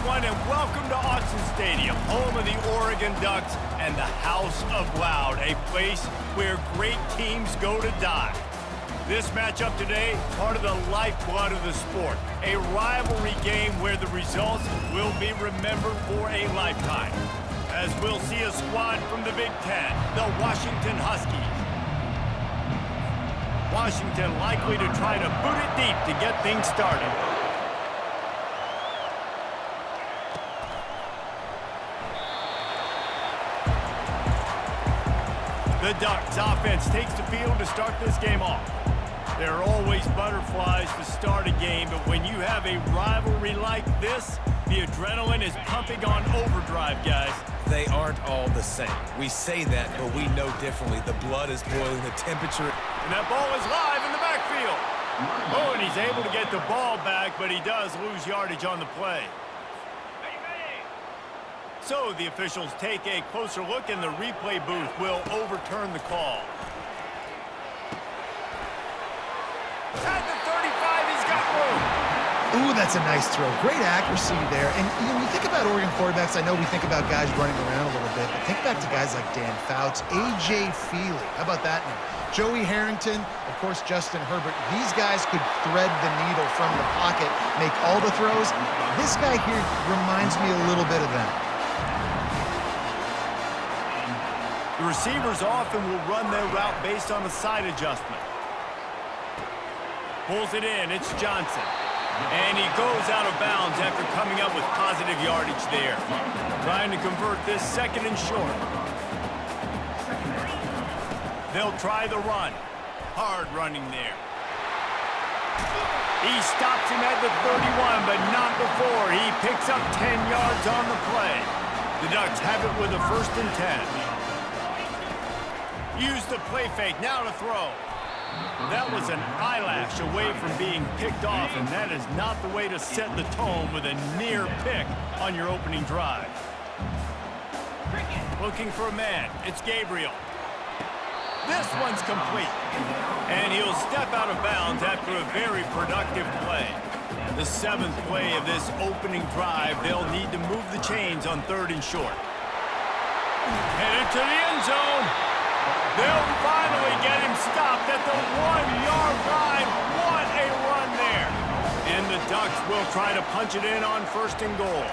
everyone, and welcome to Autzen Stadium, home of the Oregon Ducks and the House of Loud, a place where great teams go to die. This matchup today, part of the lifeblood of the sport, a rivalry game where the results will be remembered for a lifetime. As we'll see a squad from the Big Ten, the Washington Huskies. Washington likely to try to boot it deep to get things started. The Ducks offense takes the field to start this game off. There are always butterflies to start a game, but when you have a rivalry like this, the adrenaline is pumping on overdrive, guys. They aren't all the same. We say that, but we know differently. The blood is boiling, the temperature... And that ball is live in the backfield. Oh, and he's able to get the ball back, but he does lose yardage on the play. So the officials take a closer look, and the replay booth will overturn the call. At the 35, he's got room. Ooh, that's a nice throw. Great accuracy there. And when you think about Oregon quarterbacks, I know we think about guys running around a little bit, but think back to guys like Dan Fouts, A.J. Feely. How about that name? Joey Harrington, of course, Justin Herbert. These guys could thread the needle from the pocket, make all the throws. This guy here reminds me a little bit of them. The receivers often will run their route based on a side adjustment. Pulls it in, it's Johnson. And he goes out of bounds after coming up with positive yardage there. Trying to convert this second and short. They'll try the run. Hard running there. He stops him at the 31, but not before. He picks up 10 yards on the play. The Ducks have it with a 1st and 10. Use the play fake, now to throw. That was an eyelash away from being picked off, and that is not the way to set the tone with a near pick on your opening drive. Looking for a man, it's Gabriel. This one's complete. And he'll step out of bounds after a very productive play. The 7th play of this opening drive, they'll need to move the chains on 3rd and short. Headed to the end zone. They'll finally get him stopped at the 1-yard line. What a run there. And the Ducks will try to punch it in on 1st and goal.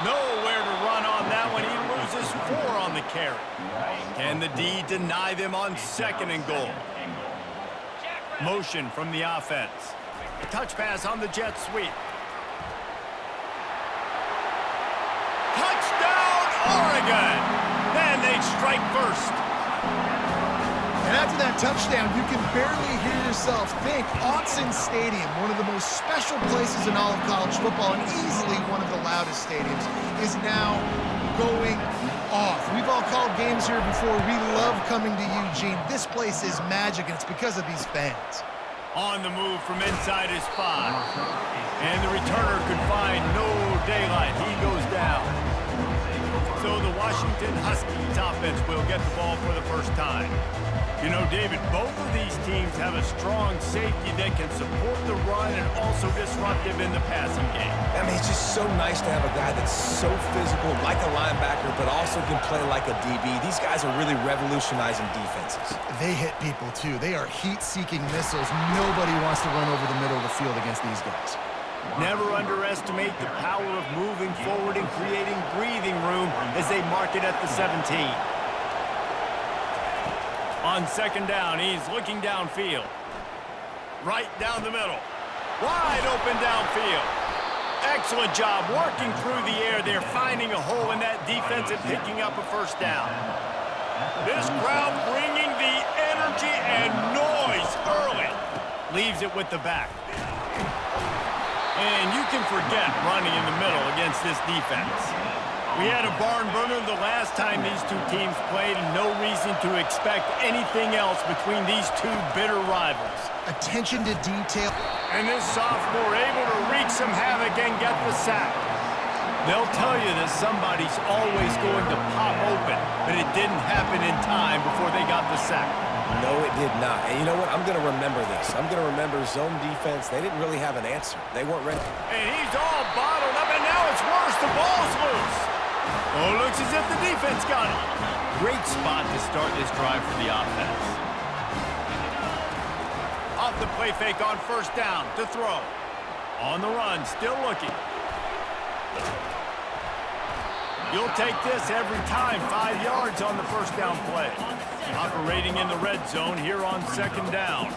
Nowhere to run on that one. He loses 4 on the carry. Can the D deny them on 2nd and goal? Motion from the offense. Touch pass on the jet sweep. Touchdown, Oregon! Then they strike first. And after that touchdown, you can barely hear yourself think. Autzen Stadium, one of the most special places in all of college football and easily one of the loudest stadiums, is now going off. We've all called games here before. We love coming to Eugene. This place is magic, and it's because of these fans. On the move from inside his 5. And the returner could find no daylight. He goes down. So the Washington Huskies offense will get the ball for the first time. You know, David, both of these teams have a strong safety that can support the run and also disruptive in the passing game. I mean, it's just so nice to have a guy that's so physical, like a linebacker, but also can play like a DB. These guys are really revolutionizing defenses. They hit people, too. They are heat-seeking missiles. Nobody wants to run over the middle of the field against these guys. Never underestimate the power of moving forward and creating breathing room as they mark it at the 17. On 2nd down, he's looking downfield. Right down the middle. Wide open downfield. Excellent job working through the air there, finding a hole in that defense and picking up a 1st down. This crowd bringing the energy and noise early. Leaves it with the back. And you can forget running in the middle against this defense. We had a barn burner the last time these two teams played, and no reason to expect anything else between these two bitter rivals. Attention to detail. And this sophomore able to wreak some havoc and get the sack. They'll tell you that somebody's always going to pop open, but it didn't happen in time before they got the sack. No, it did not. And you know what? I'm going to remember this. I'm going to remember zone defense. They didn't really have an answer. They weren't ready. And he's all bottled up, and now it's worse. The ball's loose. Oh, looks as if the defense got it. Great spot to start this drive for the offense. Off the play fake on first down to throw. On the run, still looking. You'll take this every time. 5 yards on the first down play. Operating in the red zone here on second down.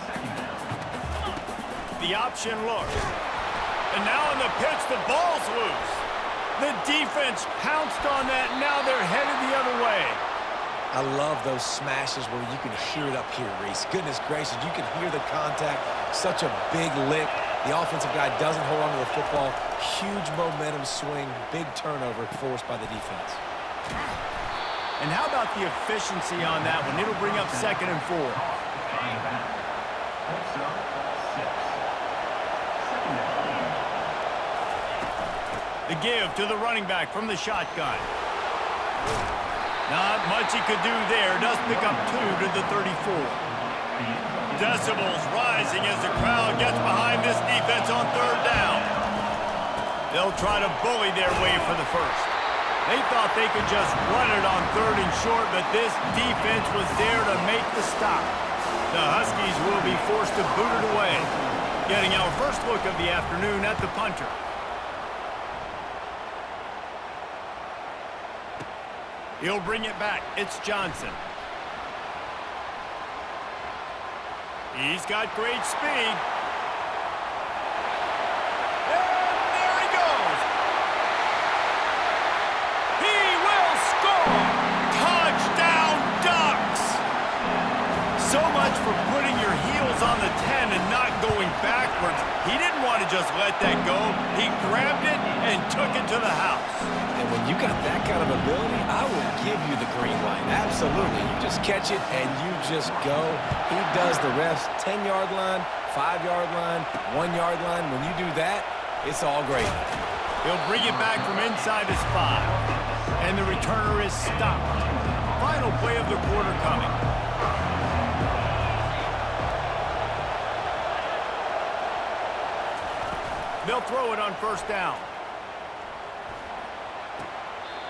The option look. And now in the pitch, the ball's loose. The defense pounced on that. Now they're headed the other way. I love those smashes where you can hear it up here, Reese. Goodness gracious, you can hear the contact. Such a big lick. The offensive guy doesn't hold on to the football. Huge momentum swing. Big turnover forced by the defense. And how about the efficiency on that one? It'll bring up 2nd and 4. The give to the running back from the shotgun. Not much he could do there. Does pick up 2 to the 34. Decibels rising as the crowd gets behind this defense on 3rd down. They'll try to bully their way for the first. They thought they could just run it on 3rd and short, but this defense was there to make the stop. The Huskies will be forced to boot it away. Getting our first look of the afternoon at the punter. He'll bring it back. It's Johnson. He's got great speed. And there he goes. He will score. Touchdown, Ducks. So much for putting your heels on the 10 and not going backwards. He didn't want to just let that go. He grabbed it and took it to the house. And when you got that kind of ability, I will give you the green light. Absolutely. You just catch it and you just go. He does the refs 10-yard line, 5-yard line, 1-yard line. When you do that, it's all great. He'll bring it back from inside his 5. And the returner is stopped. Final play of the quarter coming. They'll throw it on first down.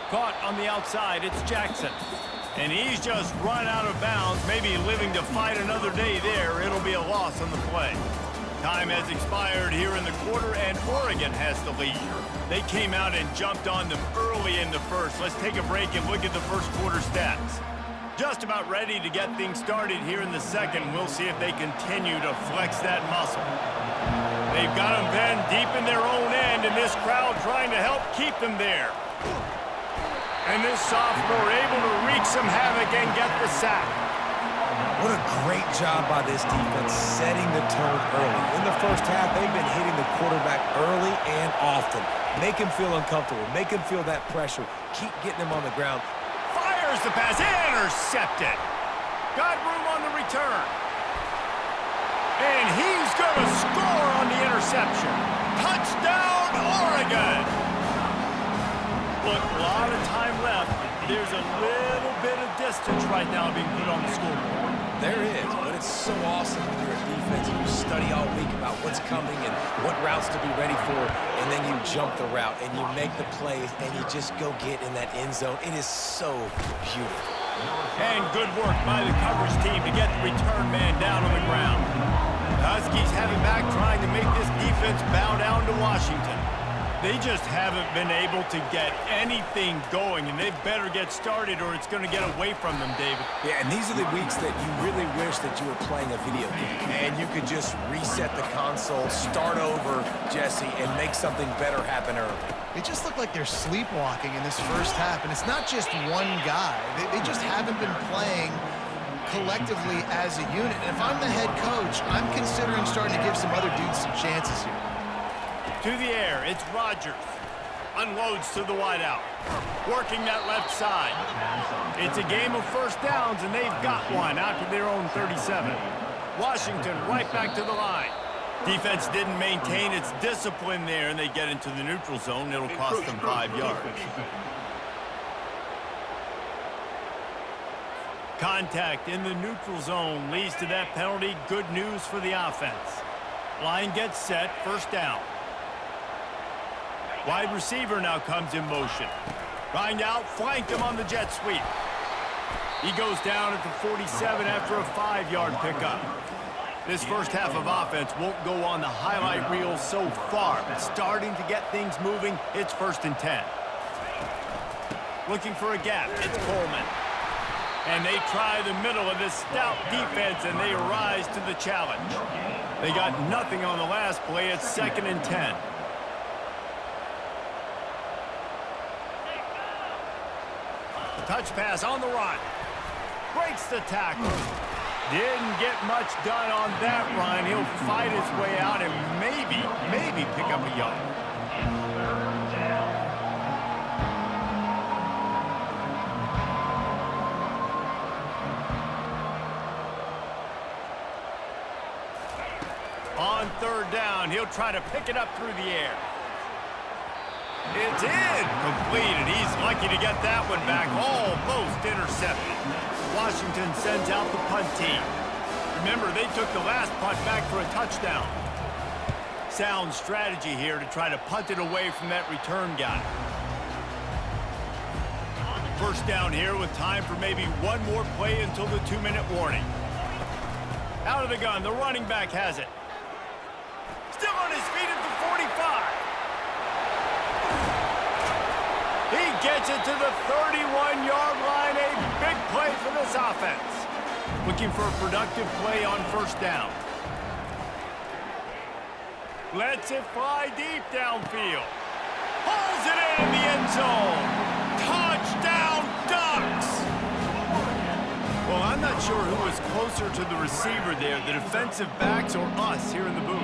Caught on the outside, it's Jackson. And he's just run out of bounds, maybe living to fight another day there. It'll be a loss on the play. Time has expired here in the quarter, and Oregon has the lead. They came out and jumped on them early in the first. Let's take a break and look at the first quarter stats. Just about ready to get things started here in the second. We'll see if they continue to flex that muscle. They've got them pinned deep in their own end, and this crowd trying to help keep them there. And this sophomore able to wreak some havoc and get the sack. What a great job by this defense setting the tone early. In the first half, they've been hitting the quarterback early and often. Make him feel uncomfortable. Make him feel that pressure. Keep getting him on the ground. Fires the pass. Intercepted. Got room on the return. And he's going to score on the interception. Touchdown, Oregon. Look, a lot of time left. There's a little bit of distance right now being put on the scoreboard. There is, but it's so awesome when you're a defense and you study all week about what's coming and what routes to be ready for, and then you jump the route and you make the plays and you just go get in that end zone. It is so beautiful. And good work by the coverage team to get the return man down on the ground. The Huskies have it back, trying to make this defense bow down to Washington. They just haven't been able to get anything going, and they better get started or it's going to get away from them, David. Yeah, and these are the weeks that you really wish that you were playing a video game and you could just reset the console, start over, Jesse, and make something better happen early. They just look like they're sleepwalking in this first half, and it's not just one guy. They just haven't been playing collectively as a unit. And if I'm the head coach, I'm considering starting to give some other dudes some chances here. To the air, it's Rodgers. Unloads to the wideout. Working that left side. It's a game of first downs, and they've got one out to their own 37. Washington right back to the line. Defense didn't maintain its discipline there, and they get into the neutral zone. It'll cost them 5 yards. Contact in the neutral zone leads to that penalty. Good news for the offense. Line gets set, first down. Wide receiver now comes in motion. Trying to outflank him on the jet sweep. He goes down at the 47 after a 5-yard pickup. This first half of offense won't go on the highlight reel so far, but starting to get things moving. It's 1st and 10. Looking for a gap. It's Coleman. And they try the middle of this stout defense, and they rise to the challenge. They got nothing on the last play. It's 2nd and 10. Touch pass on the run. Breaks the tackle. Didn't get much done on that run. He'll fight his way out and maybe pick up a yard. On 3rd down, he'll try to pick it up through the air. It's in. Completed. He's lucky to get that one back. Almost intercepted. Washington sends out the punt team. Remember, they took the last punt back for a touchdown. Sound strategy here to try to punt it away from that return guy. First down here with time for maybe one more play until the 2-minute warning. Out of the gun, the running back has it. Still on his feet at the 45. He gets it to the 31-yard line. A big play for this offense. Looking for a productive play on 1st down. Lets it fly deep downfield. Pulls it in the end zone. Touchdown, Ducks! Well, I'm not sure who was closer to the receiver there, the defensive backs or us here in the booth.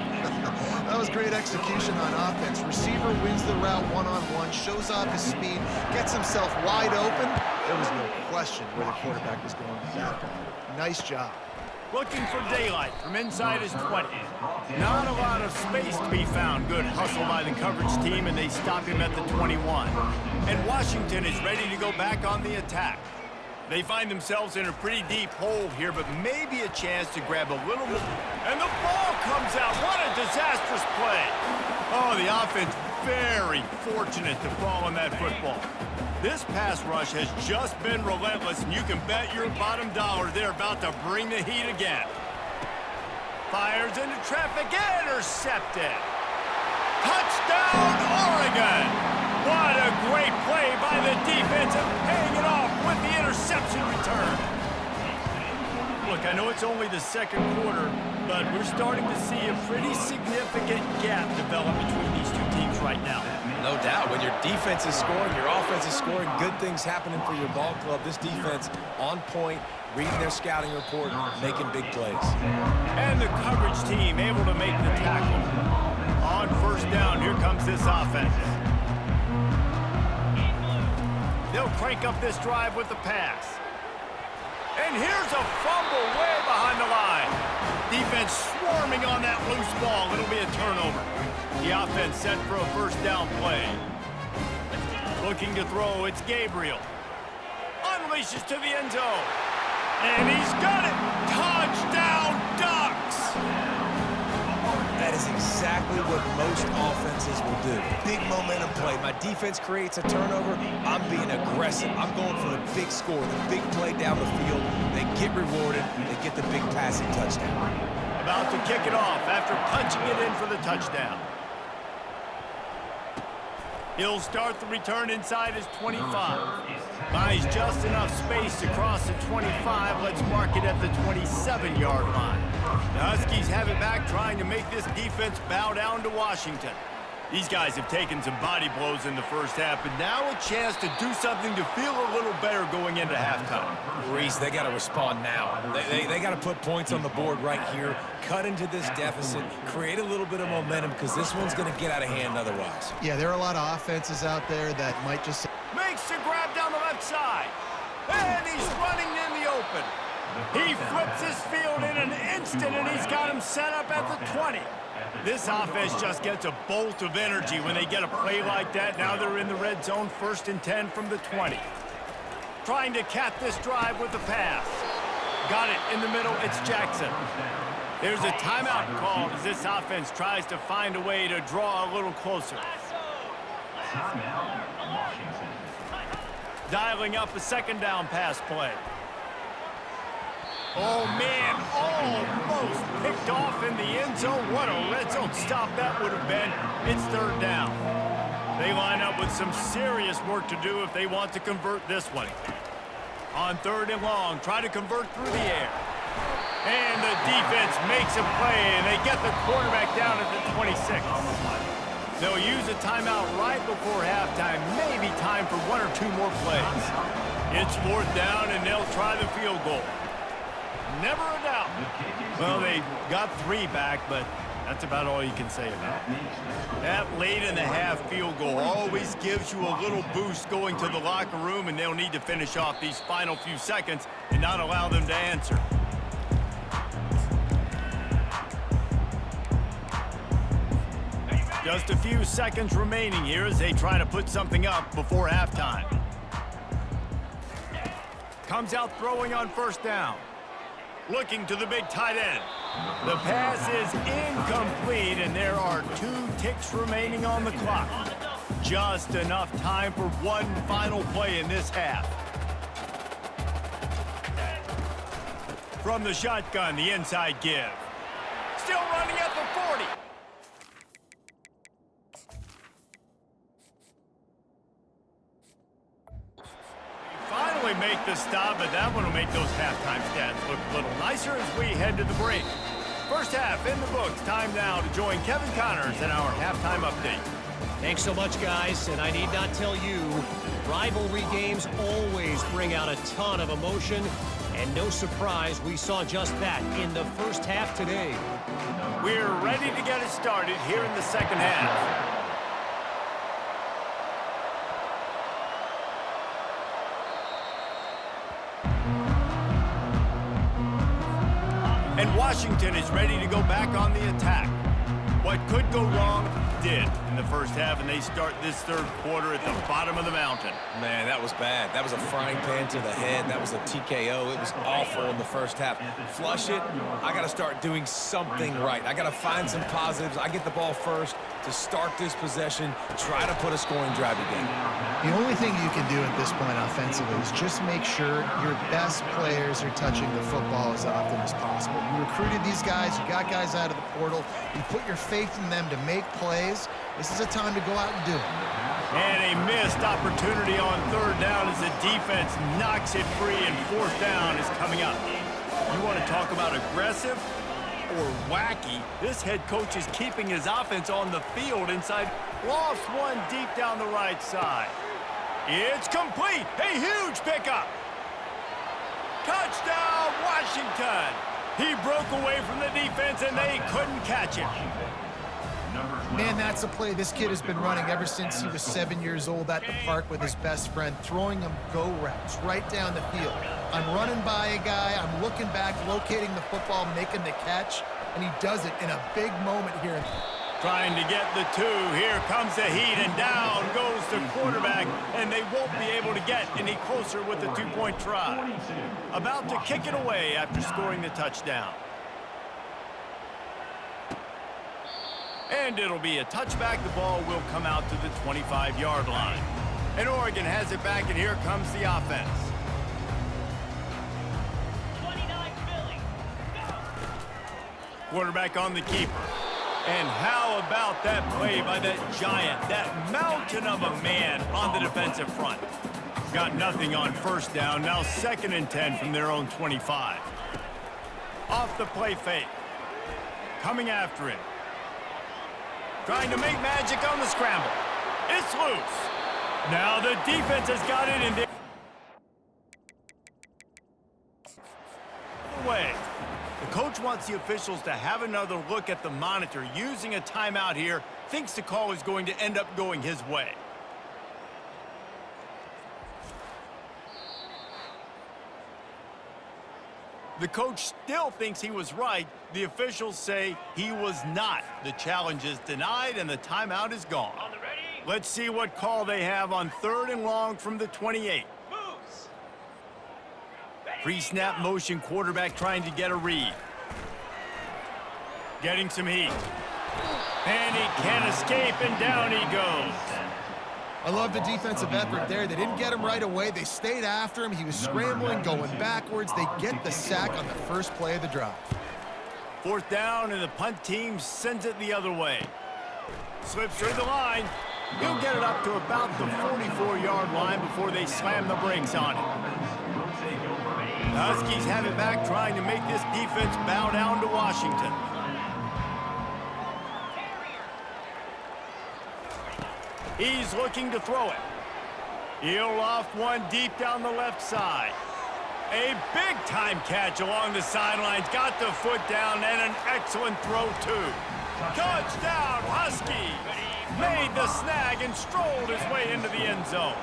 That was great execution on offense. Receiver wins the route one-on-one, shows off his speed, gets himself wide open. There was no question where the quarterback was going with that. Nice job. Looking for daylight from inside his 20. Not a lot of space to be found. Good hustle by the coverage team, and they stop him at the 21. And Washington is ready to go back on the attack. They find themselves in a pretty deep hole here, but maybe a chance to grab a little more. And the ball comes out. What a disastrous play. Oh, the offense very fortunate to fall on that football. This pass rush has just been relentless, and you can bet your bottom dollar they're about to bring the heat again. Fires into traffic, intercepted. Touchdown, Oregon! What a great play by the defense and paying it off with the interception return. Look, I know it's only the 2nd quarter, but we're starting to see a pretty significant gap develop between these two teams right now. No doubt. When your defense is scoring, your offense is scoring, good things happening for your ball club. This defense on point, reading their scouting report, making big plays. And the coverage team able to make the tackle. On 1st down, here comes this offense. They'll crank up this drive with the pass. And here's a fumble way behind the line. Defense swarming on that loose ball. It'll be a turnover. The offense set for a 1st down play. Looking to throw, it's Gabriel. Unleashes to the end zone. And he's got it. Touchdown, Ducks! That is exactly what most offenses will do. Big momentum play. My defense creates a turnover. I'm being aggressive. I'm going for the big score, the big play down the field. They get rewarded. They get the big passing touchdown. About to kick it off after punching it in for the touchdown. He'll start the return inside his 25. Buys just enough space to cross the 25. Let's mark it at the 27-yard line. The Huskies have it back, trying to make this defense bow down to Washington. These guys have taken some body blows in the first half, but now a chance to do something to feel a little better going into halftime. Reese, they got to respond now. They got to put points on the board right here, cut into this deficit, create a little bit of momentum, because this one's going to get out of hand otherwise. Yeah, there are a lot of offenses out there that might just... Makes the grab down the left side. And he's running in the open. He flips his field in an instant, and he's got him set up at the 20. This offense just gets a bolt of energy when they get a play like that. Now they're in the red zone, 1st and 10 from the 20. Trying to cap this drive with the pass. Got it in the middle. It's Jackson. There's a timeout called as this offense tries to find a way to draw a little closer. Dialing up a second down pass play. Oh, man, almost picked off in the end zone. What a red zone stop that would have been. It's third down. They line up with some serious work to do if they want to convert this one. On third and long, try to convert through the air. And the defense makes a play, and they get the quarterback down at the 26. They'll use a timeout right before halftime, maybe time for one or two more plays. It's fourth down, and they'll try the field goal. Never a doubt. Well, they got 3 back, but that's about all you can say about it. That late in the half field goal always gives you a little boost going to the locker room, and they'll need to finish off these final few seconds and not allow them to answer. Just a few seconds remaining here as they try to put something up before halftime. Comes out throwing on first down. Looking to the big tight end. The pass is incomplete, and there are 2 ticks remaining on the clock. Just enough time for one final play in this half. From the shotgun, the inside give. Still running at the 40. Finally make the stop, but that one will make those halftime stats look a little nicer as we head to the break. First half in the books. Time now to join Kevin Connors in our halftime update. Thanks so much, guys, and I need not tell you, rivalry games always bring out a ton of emotion, and no surprise we saw just that in the first half today. We're ready to get it started here in the second half. And Washington is ready to go back on the attack. What could go wrong did in the first half, and they start this third quarter at the bottom of the mountain. Man, that was bad. That was a frying pan to the head. That was a TKO. It was awful in the first half. Flush it. I got to start doing something right. I got to find some positives. I get the ball first to start this possession, try to put a scoring drive again. The only thing you can do at this point offensively is just make sure your best players are touching the football as often as possible. You recruited these guys, you got guys out of the portal, you put your faith in them to make plays. This is a time to go out and do it. And a missed opportunity on third down as the defense knocks it free, and fourth down is coming up. You want to talk about aggressive or wacky? This head coach is keeping his offense on the field inside. Lost one deep down the right side. It's complete. A huge pickup. Touchdown, Washington. He broke away from the defense, and they couldn't catch him. Man, that's a play this kid has been running ever since he was 7 years old at the park with his best friend, throwing him go routes right down the field. I'm running by a guy, I'm looking back, locating the football, making the catch, and he does it in a big moment here. Trying to get the 2. Here comes the heat, and down goes the quarterback, and they won't be able to get any closer with the 2-point try. About to kick it away after scoring the touchdown. And it'll be a touchback. The ball will come out to the 25-yard line. And Oregon has it back, and here comes the offense. 29 Philly. Quarterback on the keeper. And how about that play by that giant, that mountain of a man on the defensive front? Got nothing on first down. Now 2nd and 10 from their own 25. Off the play fake. Coming after him. Trying to make magic on the scramble. It's loose. Now the defense has got it in the way. The coach wants the officials to have another look at the monitor. Using a timeout here, thinks the call is going to end up going his way. The coach still thinks he was right. The officials say he was not. The challenge is denied, and the timeout is gone. Let's see what call they have on 3rd and long from the 28. Moves. Ready. Pre-snap motion quarterback trying to get a read. Getting some heat. And he can't escape, and down he goes. I love the defensive effort there. They didn't get him right away. They stayed after him. He was scrambling, going backwards. They get the sack on the first play of the drive. 4th down, and the punt team sends it the other way. Slips through the line. He'll get it up to about the 44-yard line before they slam the brakes on it. The Huskies have it back, trying to make this defense bow down to Washington. He's looking to throw it. He'll loft one deep down the left side. A big-time catch along the sidelines. Got the foot down, and an excellent throw, too. Touchdown, Husky! Made the snag and strolled his way into the end zone.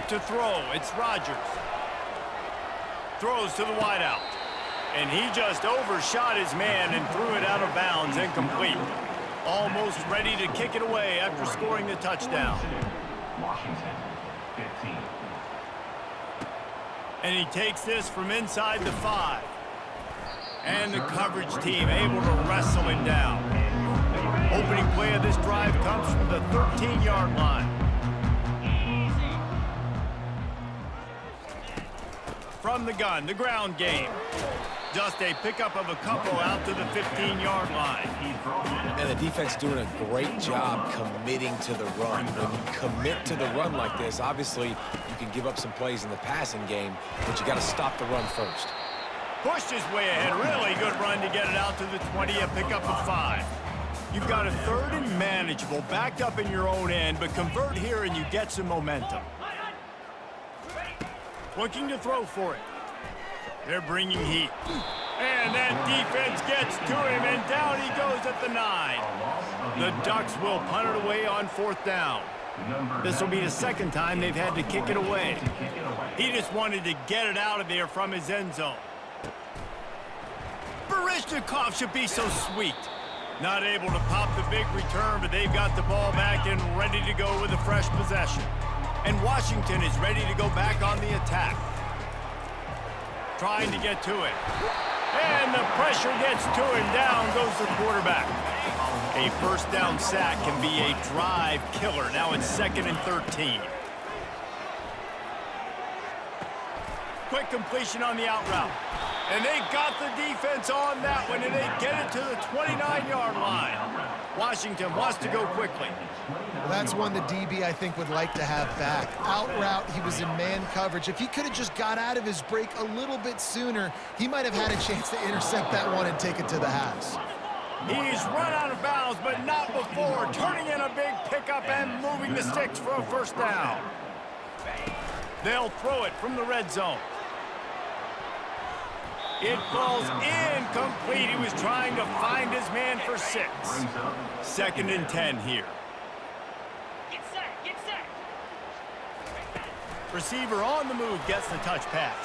To throw, it's Rodgers. Throws to the wideout. And he just overshot his man and threw it out of bounds, incomplete. Almost ready to kick it away after scoring the touchdown. Washington, 15. And he takes this from inside the 5. And the coverage team able to wrestle him down. Opening play of this drive comes from the 13-yard line. From the gun, the ground game. Just a pickup of a couple out to the 15-yard line. And the defense doing a great job committing to the run. When you commit to the run like this, obviously you can give up some plays in the passing game, but you got to stop the run first. Pushed his way ahead. Really good run to get it out to the 20, a pickup of 5. You've got a 3rd and manageable, backed up in your own end, but convert here and you get some momentum. Looking to throw for it. They're bringing heat. And that defense gets to him, and down he goes at the 9. The Ducks will punt it away on 4th down. This will be the 2nd time they've had to kick it away. He just wanted to get it out of there from his end zone. Barishnikov should be so sweet. Not able to pop the big return, but they've got the ball back and ready to go with a fresh possession. And Washington is ready to go back on the attack. Trying to get to it. And the pressure gets to him. Down goes the quarterback. A 1st down sack can be a drive killer. Now it's 2nd and 13. Quick completion on the out route. And they got the defense on that one, and they get it to the 29-yard line. Washington wants to go quickly. Well, that's one the DB, I think, would like to have back. Out route, he was in man coverage. If he could have just got out of his break a little bit sooner, he might have had a chance to intercept that one and take it to the house. He's run out of bounds, but not before. Turning in a big pickup and moving the sticks for a 1st down. They'll throw it from the red zone. It falls incomplete. He was trying to find his man for 6. 2nd and 10 here. Get set, get set. Receiver on the move gets the touch pass.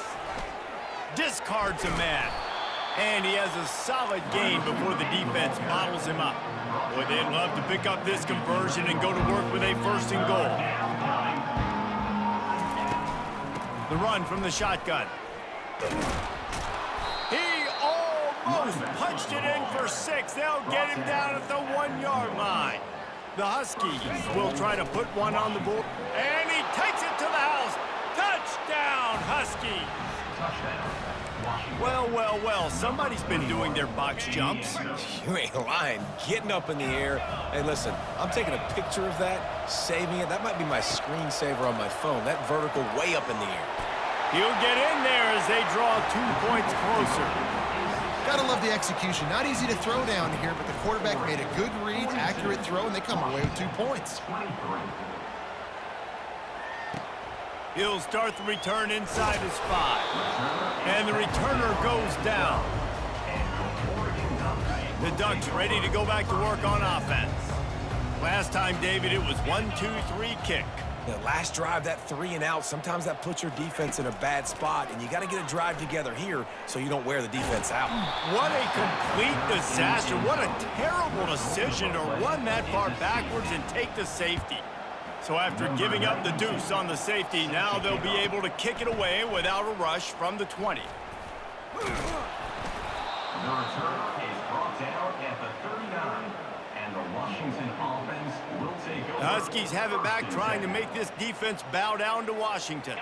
Discards a man. And he has a solid gain before the defense bottles him up. Boy, they'd love to pick up this conversion and go to work with a 1st and goal. The run from the shotgun. He almost punched it in for 6. They'll get him down at the 1-yard line. The Huskies will try to put one on the board. And he takes it to the house. Touchdown, Huskies. Well, well, well, somebody's been doing their box jumps. You ain't lying. Getting up in the air. Hey, listen, I'm taking a picture of that, saving it. That might be my screensaver on my phone. That vertical way up in the air. He'll get in there as they draw 2 points closer. Gotta love the execution. Not easy to throw down here, but the quarterback made a good read, accurate throw, and they come away with 2 points. He'll start the return inside his 5. And the returner goes down. The Ducks ready to go back to work on offense. Last time, David, it was 1-2-3 kick. The last drive, that 3 and out, sometimes that puts your defense in a bad spot, and you got to get a drive together here so you don't wear the defense out. What a complete disaster. What a terrible decision to run that far backwards and take the safety. So after giving up the deuce on the safety, now they'll be able to kick it away without a rush from the 20. The return is brought down at the 39. And the Washington offense will take over. The Huskies have it back, trying to make this defense bow down to Washington.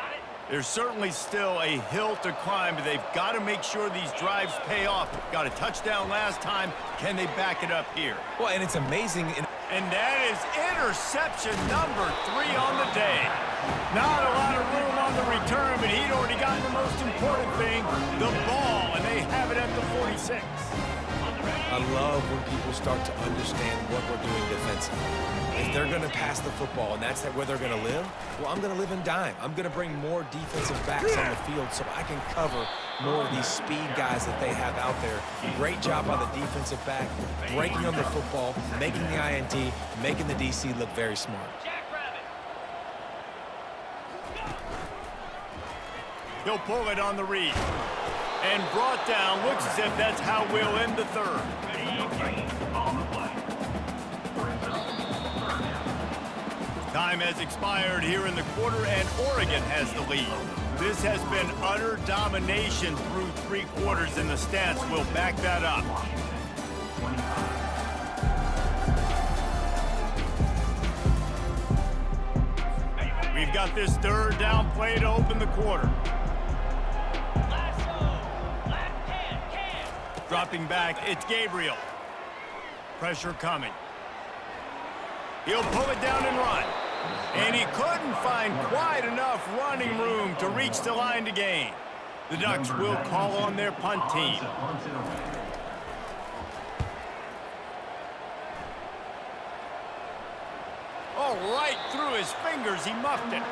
There's certainly still a hill to climb, but they've got to make sure these drives pay off. Got a touchdown last time. Can they back it up here? Well, and it's amazing. And that is interception number 3 on the day. Not a lot of room on the return, but he'd already gotten the most important thing, the ball, and they have it at the 46. I love when people start to understand what we're doing defensively. If they're going to pass the football and that's where they're going to live, well, I'm going to live in dime. I'm going to bring more defensive backs on the field so I can cover more of these speed guys that they have out there. Great job by the defensive back, breaking on the football, making the INT, making the DC look very smart. He'll pull it on the read. And brought down. Looks as if that's how we'll end the third. Time has expired here in the quarter, and Oregon has the lead. This has been utter domination through 3 quarters, and the stats will back that up. We've got this third down play to open the quarter. Dropping back, it's Gabriel. Pressure coming. He'll pull it down and run. And he couldn't find quite enough running room to reach the line to gain. The Ducks will call on their punt team. Oh, right through his fingers, he muffed it.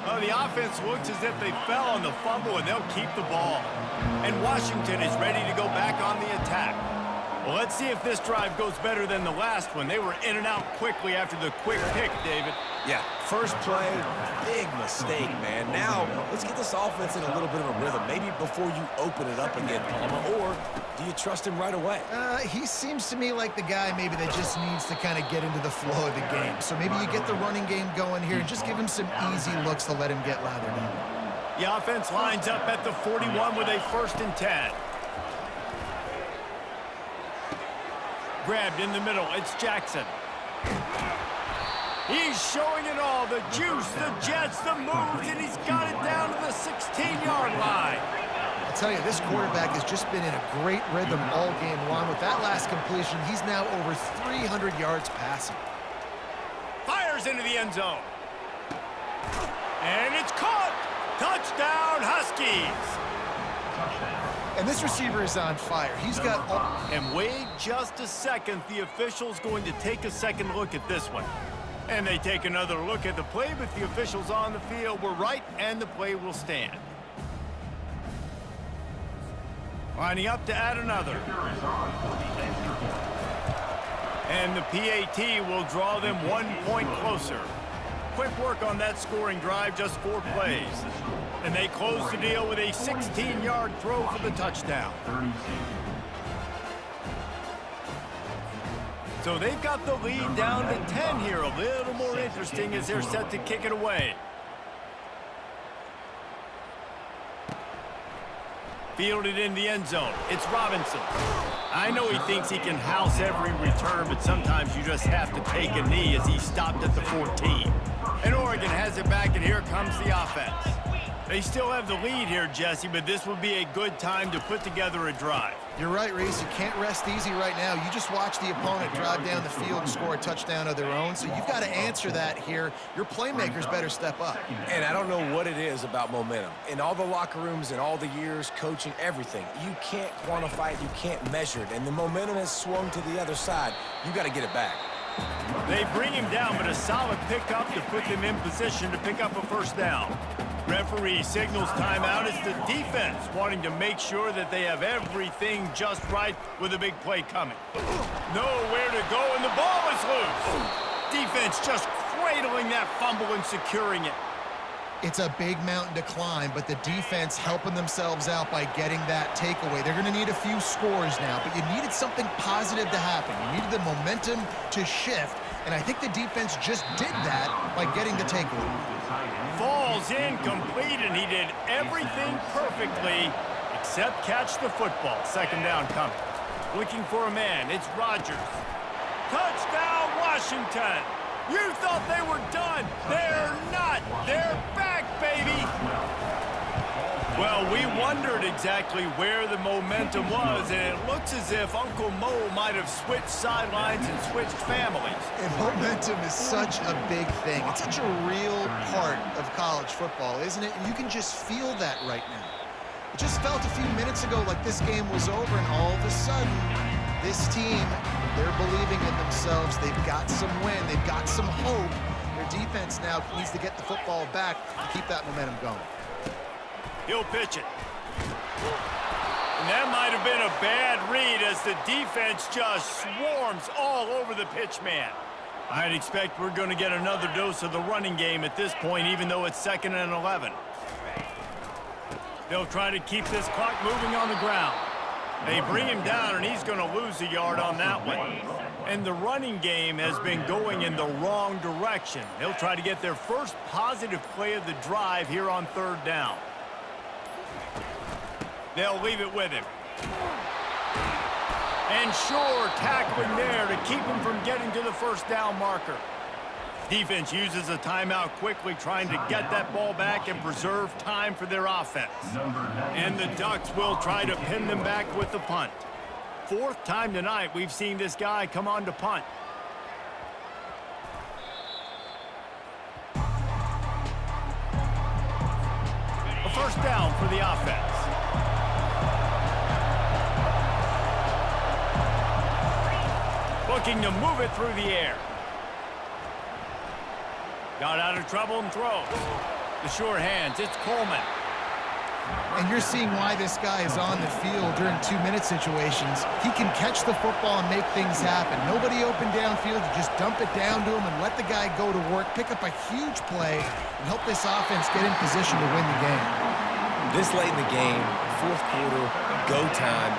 Well, the offense looks as if they fell on the fumble, and they'll keep the ball. And Washington is ready to go back on the attack. Well, let's see if this drive goes better than the last one. They were in and out quickly after the quick pick, David. Yeah, first play, big mistake, man. Now, let's get this offense in a little bit of a rhythm. Maybe before you open it up again, Palmer, or do you trust him right away? He seems to me like the guy maybe that just needs to kind of get into the flow of the game. So maybe you get the running game going here and just give him some easy looks to let him get lathered in. The offense lines up at the 41 with a 1st and 10. Grabbed in the middle, it's Jackson. He's showing it all, the juice, the jets, the moves, and he's got it down to the 16-yard line. I'll tell you, this quarterback has just been in a great rhythm all game long. With that last completion, he's now over 300 yards passing. Fires into the end zone. And it's caught. Touchdown, Huskies. And this receiver is on fire. He's got all... And wait just a second. The official's going to take a second look at this one. And they take another look at the play, but the officials on the field were right, and the play will stand. Lining up to add another. And the PAT will draw them 1 point closer. Quick work on that scoring drive, just 4 plays. And they close the deal with a 16-yard throw for the touchdown. So they've got the lead down to 10 here. A little more interesting as they're set to kick it away. Fielded in the end zone. It's Robinson. I know he thinks he can house every return, but sometimes you just have to take a knee as he stopped at the 14. And Oregon has it back, and here comes the offense. They still have the lead here, Jesse, but this would be a good time to put together a drive. You're right, Reese. You can't rest easy right now. You just watch the opponent drive down the field and score a touchdown of their own, so you've got to answer that here. Your playmakers better step up. And I don't know what it is about momentum. In all the locker rooms and all the years, coaching, everything, you can't quantify it, you can't measure it, and the momentum has swung to the other side. You got to get it back. They bring him down, but a solid pickup to put them in position to pick up a 1st down. Referee signals timeout. It's the defense wanting to make sure that they have everything just right with a big play coming. Nowhere to go, and the ball is loose. Defense just cradling that fumble and securing it. It's a big mountain to climb, but the defense helping themselves out by getting that takeaway. They're going to need a few scores now, but you needed something positive to happen. You needed the momentum to shift, and I think the defense just did that by getting the takeaway. Falls incomplete, and he did everything perfectly except catch the football. Second down coming. Looking for a man. It's Rodgers. Touchdown, Washington! You thought they were done. They're not. They're back, baby. Well, we wondered exactly where the momentum was, and it looks as if Uncle Mo might have switched sidelines and switched families. And momentum is such a big thing. It's such a real part of college football, isn't it? And you can just feel that right now. It just felt a few minutes ago like this game was over, and all of a sudden, this team, they're believing in themselves. They've got some win. They've got some hope. Their defense now needs to get the football back and keep that momentum going. He'll pitch it. And that might have been a bad read as the defense just swarms all over the pitch man. I'd expect we're going to get another dose of the running game at this point, even though it's 2nd and 11. They'll try to keep this clock moving on the ground. They bring him down, and he's going to lose a yard on that one. And the running game has been going in the wrong direction. They'll try to get their first positive play of the drive here on 3rd down. They'll leave it with him. And sure, tackling there to keep him from getting to the 1st down marker. Defense uses a timeout quickly, trying to get that ball back and preserve time for their offense. And the Ducks will try to pin them back with the punt. 4th time tonight we've seen this guy come on to punt. A 1st down for the offense. Looking to move it through the air. Got out of trouble and throws. The sure hands, it's Coleman. And you're seeing why this guy is on the field during 2-minute situations. He can catch the football and make things happen. Nobody open downfield. You just dump it down to him and let the guy go to work, pick up a huge play, and help this offense get in position to win the game. This late in the game, 4th quarter, go time,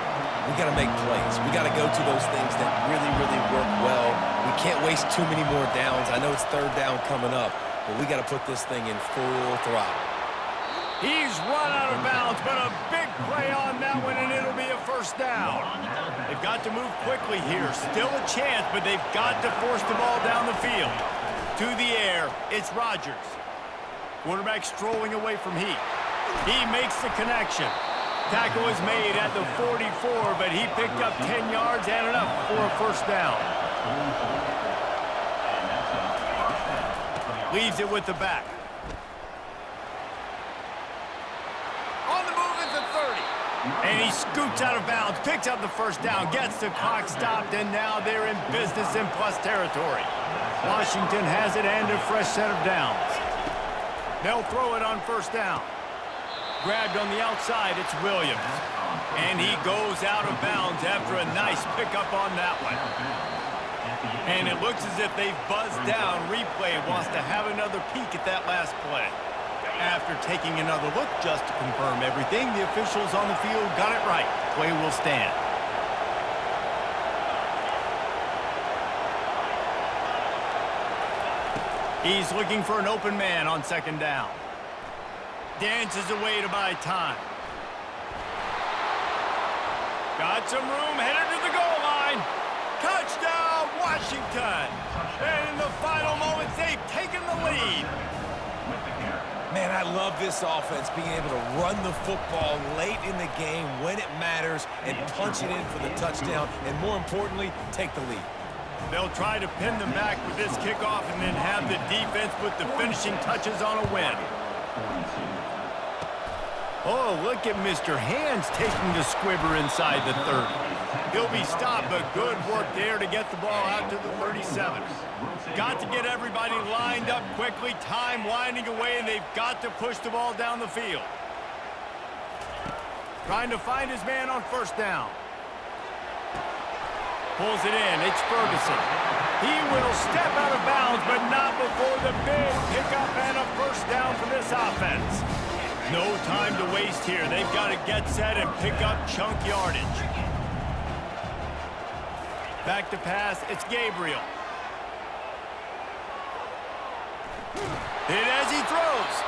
we got to make plays. We got to go to those things that really, really work well. We can't waste too many more downs. I know it's 3rd down coming up, but we got to put this thing in full throttle. He's run out of bounds, but a big play on that one, and it'll be a 1st down. They've got to move quickly here. Still a chance, but they've got to force the ball down the field. To the air, it's Rodgers. Quarterback strolling away from Heat. He makes the connection. Tackle is made at the 44, but he picked up 10 yards and enough for a 1st down. Leaves it with the back. On the move at the 30. And he scoots out of bounds, picks up the 1st down, gets the clock stopped, and now they're in business in plus territory. Washington has it and a fresh set of downs. They'll throw it on 1st down. Grabbed on the outside, it's Williams. And he goes out of bounds after a nice pickup on that one. And it looks as if they've buzzed down. Replay wants to have another peek at that last play. After taking another look just to confirm everything, the officials on the field got it right. Play will stand. He's looking for an open man on 2nd down. Dances away to buy time. Got some room, headed to the goal line. Touchdown, Washington. And in the final moments, they've taken the lead. Man, I love this offense, being able to run the football late in the game when it matters and punch it in for the touchdown, and more importantly, take the lead. They'll try to pin them back with this kickoff and then have the defense put the finishing touches on a win. Oh, look at Mr. Hands taking the squibber inside the 30. He'll be stopped, but good work there to get the ball out to the 37. Got to get everybody lined up quickly, time winding away, and they've got to push the ball down the field. Trying to find his man on 1st down. Pulls it in, it's Ferguson. He will step out of bounds, but not before the big pickup and a 1st down for this this offense. No time to waste here. They've got to get set and pick up chunk yardage. Back to pass, it's Gabriel. Hit as he throws.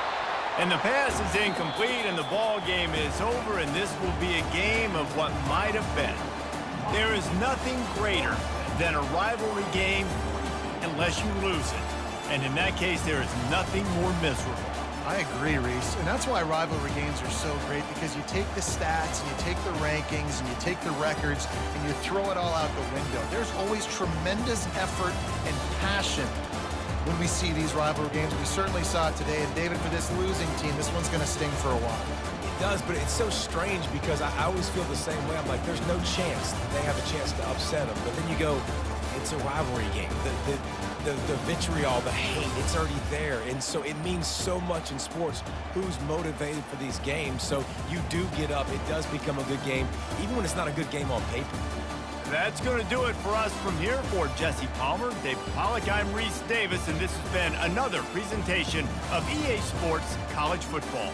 And the pass is incomplete, and the ball game is over, and this will be a game of what might have been. There is nothing greater than a rivalry game unless you lose it. And in that case, there is nothing more miserable. I agree, Reese. And that's why rivalry games are so great, because you take the stats and you take the rankings and you take the records and you throw it all out the window. There's always tremendous effort and passion when we see these rivalry games. We certainly saw it today. And David, for this losing team, this one's going to sting for a while. It does, but it's so strange because I always feel the same way. I'm like, there's no chance that they have a chance to upset them. But then you go, it's a rivalry game. The vitriol, the hate, it's already there. And so it means so much in sports who's motivated for these games. So you do get up. It does become a good game, even when it's not a good game on paper. That's going to do it for us from here. For Jesse Palmer, Dave Pollack, I'm Reese Davis, and this has been another presentation of EA Sports College Football.